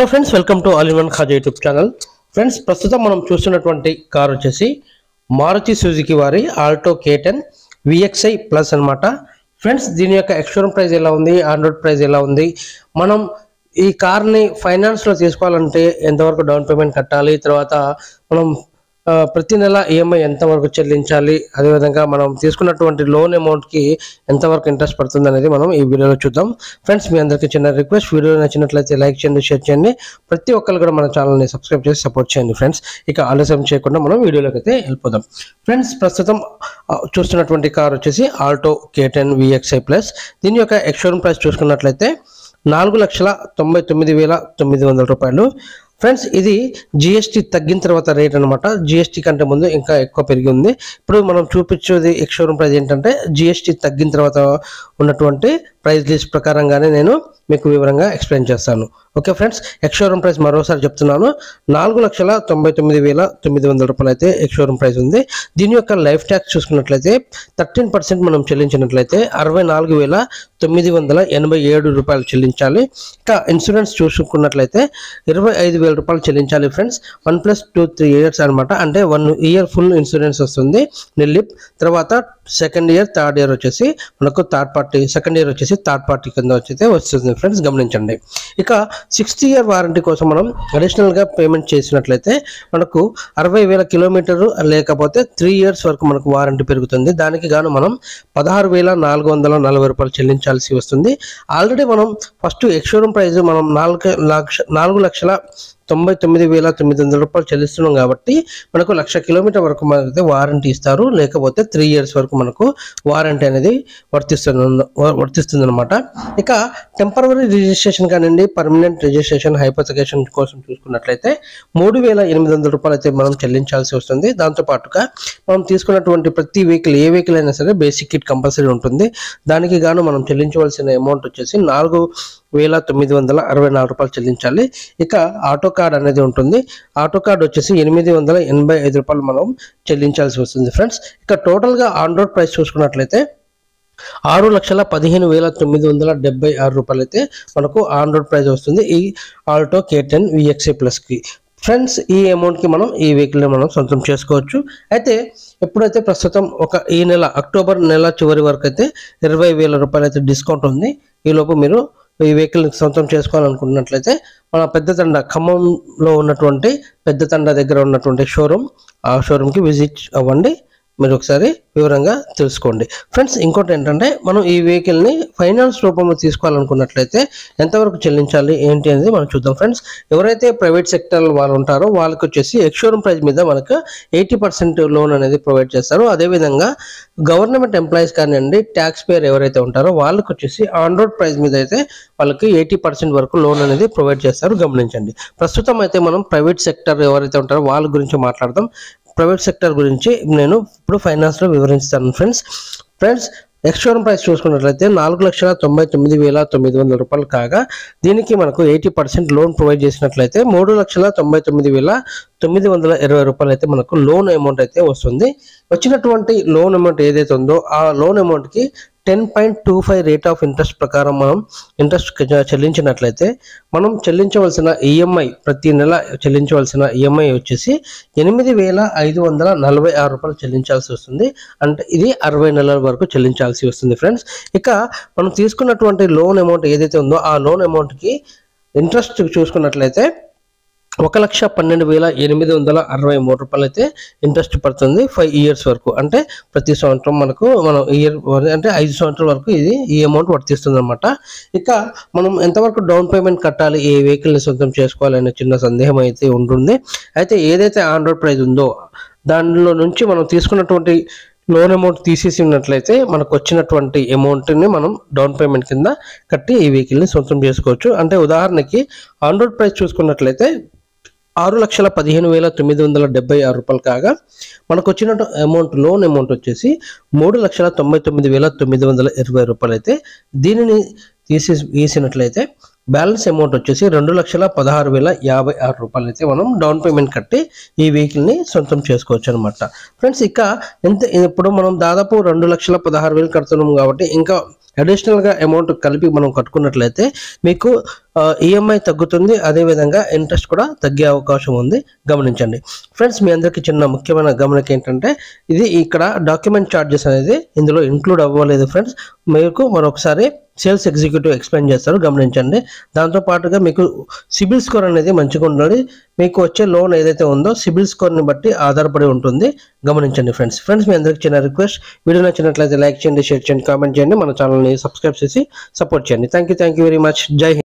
Hello friends, welcome to all in one Khaja YouTube channel. Friends, ప్రస్తుతం మనం చూస్తున్నటువంటి car వచ్చేసి మారుతి సుజుకి వారి ఆల్టో K10 VXI ప్లస్ అనమాట. ఫ్రెండ్స్, దీని యొక్క ఎక్స్‌షోరూమ్ ప్రైస్ ఎలా ఉంది, ఆన్ రోడ్ ప్రైస్ ఎలా ఉంది, మనం ఈ కార్ని ఫైనాన్స్లో తీసుకోవాలంటే ఎంతవరకు డౌన్ పేమెంట్ కట్టాలి, తర్వాత మనం ప్రతి నెల ఈఎంఐ ఎంతవరకు చెల్లించాలి, అదేవిధంగా మనం తీసుకున్నటువంటి లోన్ అమౌంట్కి ఎంతవరకు ఇంట్రెస్ట్ పడుతుంది అనేది మనం ఈ వీడియోలో చూద్దాం. ఫ్రెండ్స్, మీ అందరికీ చిన్న రిక్వెస్ట్, వీడియో నచ్చినట్లయితే లైక్ చేయండి, షేర్ చేయండి, ప్రతి ఒక్కరు కూడా మన ఛానల్ని సబ్స్క్రైబ్ చేసి సపోర్ట్ చేయండి. ఫ్రెండ్స్, ఇక ఆలస్యం చేయకుండా మనం వీడియోలోకి అయితే వెళ్ళిపోదాం. ఫ్రెండ్స్, ప్రస్తుతం చూస్తున్నటువంటి కార్ వచ్చేసి ఆల్టో K10 VXI ప్లస్. దీని యొక్క ఎక్స్‌షోరూమ్ ప్రైస్ చూసుకున్నట్లయితే 4,99,900 రూపాయలు. ఫ్రెండ్స్, ఇది జిఎస్టీ తగ్గిన తర్వాత రేట్ అనమాట. జిఎస్టీ కంటే ముందు ఇంకా ఎక్కువ పెరిగి ఉంది. ఇప్పుడు మనం చూపించేది ఎక్స్‌షోరూమ్ ప్రైస్ ఏంటంటే జిఎస్టీ తగ్గిన తర్వాత ఉన్నటువంటి ప్రైస్ లిస్ట్ ప్రకారంగానే నేను మీకు వివరంగా ఎక్స్ప్లెయిన్ చేస్తాను. ఓకే ఫ్రెండ్స్, ఎక్స్‌షోరూమ్ ప్రైస్ మరోసారి చెప్తున్నాను, 4,99,900 రూపాయలు అయితే ఎక్స్‌షోరూమ్ ప్రైస్ ఉంది. దీని యొక్క లైఫ్ ట్యాక్స్ చూసుకున్నట్లయితే 13% మనం చెల్లించినట్లయితే 64,987 రూపాయలు చెల్లించాలి. ఇంకా ఇన్సూరెన్స్ చూసుకున్నట్లయితే 25,000 రూపాయలు చెల్లించాలి. ఫ్రెండ్స్, 1+2 3 ఇయర్స్ అనమాట. అంటే 1 ఇయర్ ఫుల్ ఇన్సూరెన్స్ వస్తుంది నిల్లిప్. తర్వాత సెకండ్ ఇయర్ థర్డ్ ఇయర్ వచ్చేసి మనకు థర్డ్ పార్టీ, సెకండ్ ఇయర్ వచ్చేసి థర్డ్ పార్టీ కింద వచ్చేసి వస్తుంది. ఫ్రెండ్స్, గమనించండి. ఇక 60 ఇయర్ వారంటీ కోసం మనం అడిషనల్గా పేమెంట్ చేసినట్లయితే మనకు 60,000 కిలోమీటర్లు లేకపోతే 3 ఇయర్స్ వరకు మనకు వారంటీ పెరుగుతుంది. దానికి గాను మనం 16,440 రూపాయలు చెల్లించాల్సి వస్తుంది. ఆల్రెడీ మనం ఫస్ట్ ఎక్స్‌షోరూమ్ ప్రైస్ మనం 4,99,900 రూపాయలు చెల్లిస్తున్నాం కాబట్టి మనకు 1,00,000 కిలోమీటర్ వరకు మనకైతే వారంటీ ఇస్తారు. లేకపోతే 3 ఇయర్స్ వరకు మనకు వారంటీ అనేది వర్తిస్తుంది అనమాట. ఇక టెంపరరీ రిజిస్ట్రేషన్ కానివ్వండి, పర్మనెంట్ రిజిస్ట్రేషన్, హైపోథెకేషన్ కోసం చూసుకున్నట్లయితే 3,800 రూపాయలు అయితే మనం చెల్లించాల్సి వస్తుంది. దాంతోపాటుగా మనం తీసుకున్నటువంటి ప్రతి వెహికల్, ఏ వెహికల్ అయినా సరే బేసిక్ కిట్ కంపల్సరీ ఉంటుంది. దానికి గాను మనం చెల్లించవలసిన అమౌంట్ వచ్చేసి 4,964 రూపాయలు చెల్లించాలి. ఇక ఆటో కార్డ్ అనేది ఉంటుంది. ఆటో కార్డ్ వచ్చేసి 885 రూపాయలు మనం చెల్లించాల్సి వస్తుంది. ఫ్రెండ్స్, ఇక టోటల్గా ఆన్ రోడ్ ప్రైస్ చూసుకున్నట్లయితే 6,15,976 రూపాయలు అయితే మనకు ఆన్ రోడ్ ప్రైస్ వస్తుంది ఈ ఆల్టో K10 VXI ప్లస్కి. ఫ్రెండ్స్, ఈ అమౌంట్కి మనం ఈ వెహికల్ని మనం సొంతం చేసుకోవచ్చు. అయితే ఎప్పుడైతే ప్రస్తుతం ఈ నెల అక్టోబర్ నెల చివరి వరకు అయితే 20,000 రూపాయలు అయితే డిస్కౌంట్ ఉంది. ఈలోపు మీరు ఈ వెహికల్ సొంతం చేసుకోవాలనుకున్నట్లయితే మన పెద్దతండ, ఖమ్మంలో ఉన్నటువంటి పెద్దతండ దగ్గర ఉన్నటువంటి షోరూమ్, ఆ షోరూమ్కి విజిట్ అవ్వండి. మీరు ఒకసారి వివరంగా తెలుసుకోండి. ఫ్రెండ్స్, ఇంకోటి ఏంటంటే మనం ఈ వెహికల్ని ఫైనాన్స్ రూపంలో తీసుకోవాలనుకున్నట్లయితే ఎంతవరకు చెల్లించాలి ఏంటి అనేది మనం చూద్దాం. ఫ్రెండ్స్, ఎవరైతే ప్రైవేట్ సెక్టర్ వాళ్ళు ఉంటారో వాళ్ళకి వచ్చేసి ఎక్స్‌షోరూమ్ ప్రైస్ మీద మనకు 80% లోన్ అనేది ప్రొవైడ్ చేస్తారు. అదేవిధంగా గవర్నమెంట్ ఎంప్లాయీస్ కానివ్వండి, ట్యాక్స్ పేయర్ ఎవరైతే ఉంటారో వాళ్ళకి వచ్చేసి ఆన్ రోడ్ ప్రైస్ మీద అయితే వాళ్ళకి 80% వరకు లోన్ అనేది ప్రొవైడ్ చేస్తారు. గమనించండి. ప్రస్తుతం అయితే మనం ప్రైవేట్ సెక్టర్ ఎవరైతే ఉంటారో వాళ్ళ గురించి మాట్లాడదాం. ప్రైవేట్ సెక్టర్ గురించి నేను ఇప్పుడు ఫైనాన్స్లో వివరిస్తాను. ఫ్రెండ్స్, ఎక్స్‌షోరూమ్ ప్రైస్ చూసుకున్నట్లయితే 4,99,900 రూపాయలు కాగా దీనికి మనకు 80% లోన్ ప్రొవైడ్ చేసినట్లయితే 3,99,920 రూపాయలు అయితే మనకు లోన్ అమౌంట్ అయితే వస్తుంది. వచ్చినటువంటి లోన్ అమౌంట్ ఏదైతే ఉందో ఆ లోన్ అమౌంట్కి 10.25 రేట్ ఆఫ్ ఇంట్రెస్ట్ ప్రకారం మనం ఇంట్రెస్ట్ చెల్లించినట్లయితే మనం చెల్లించవలసిన ఈఎంఐ, ప్రతి నెల చెల్లించవలసిన ఈఎంఐ వచ్చేసి 8,546 రూపాయలు చెల్లించాల్సి వస్తుంది. అంటే ఇది 60 నెలల వరకు చెల్లించాల్సి వస్తుంది. ఫ్రెండ్స్, ఇక మనం తీసుకున్నటువంటి లోన్ అమౌంట్ ఏదైతే ఉందో ఆ లోన్ అమౌంట్కి ఇంట్రెస్ట్ చూసుకున్నట్లయితే 1,12,863 రూపాయలు అయితే ఇంట్రెస్ట్ పడుతుంది 5 ఇయర్స్ వరకు. అంటే ప్రతి సంవత్సరం మనం ఇయర్ అంటే 5 సంవత్సరాల వరకు ఈ అమౌంట్ వర్తిస్తుంది అనమాట. ఇక మనం ఎంతవరకు డౌన్ పేమెంట్ కట్టాలి, ఏ వెహికల్ని సొంతం చేసుకోవాలనే చిన్న సందేహం అయితే ఉంటుంది. అయితే ఏదైతే ఆన్ రోడ్ ప్రైస్ ఉందో దానిలో నుంచి మనం తీసుకున్నటువంటి లోన్ అమౌంట్ తీసేసినట్లయితే మనకు వచ్చినటువంటి అమౌంట్ని మనం డౌన్ పేమెంట్ కింద కట్టి ఈ వెహికల్ని సొంతం చేసుకోవచ్చు. అంటే ఉదాహరణకి ఆన్ రోడ్ ప్రైస్ చూసుకున్నట్లయితే 6,15,976 రూపాయలు కాగా మనకు వచ్చిన అమౌంట్, లోన్ అమౌంట్ వచ్చేసి 3,99,920 రూపాయలు అయితే దీనిని తీసినట్లయితే బ్యాలెన్స్ అమౌంట్ వచ్చేసి 2,16,056 రూపాయలు అయితే మనం డౌన్ పేమెంట్ కట్టి ఈ వెహికల్ని సొంతం చేసుకోవచ్చు అనమాట. ఫ్రెండ్స్, ఇక ఇప్పుడు మనం దాదాపు 2,16,000 కడుతున్నాం కాబట్టి ఇంకా అడిషనల్గా అమౌంట్ కలిపి మనం కట్టుకున్నట్లయితే మీకు ఈఎంఐ తగ్గుతుంది, అదేవిధంగా ఇంట్రెస్ట్ కూడా తగ్గే అవకాశం ఉంది, గమనించండి ఫ్రెండ్స్. మీ అందరికీ చిన్న ముఖ్యమైన గమనిక ఏంటంటే ఇది ఇక్కడ డాక్యుమెంట్ ఛార్జెస్ అనేది ఇందులో ఇంక్లూడ్ అవ్వలేదు ఫ్రెండ్స్. మీకు మరొకసారి సేల్స్ ఎగ్జిక్యూటివ్ ఎక్స్ప్లెయిన్ చేస్తారు, గమనించండి. దాంతో పాటుగా మీకు సిబిల్ స్కోర్ అనేది మంచిగా ఉండాలి. మీకు వచ్చే లోన్ ఏదైతే ఉందో సిబిల్ స్కోర్ని బట్టి ఆధారపడి ఉంటుంది, గమనించండి ఫ్రెండ్స్. మీ అందరికీ చిన్న రిక్వెస్ట్, వీడియో నచ్చినట్లయితే లైక్ చేయండి, షేర్ చేయండి, కామెంట్ చేయండి, మన ఛానల్ని సబ్స్క్రైబ్ చేసి సపోర్ట్ చేయండి. Thank you very much. జై హింద్.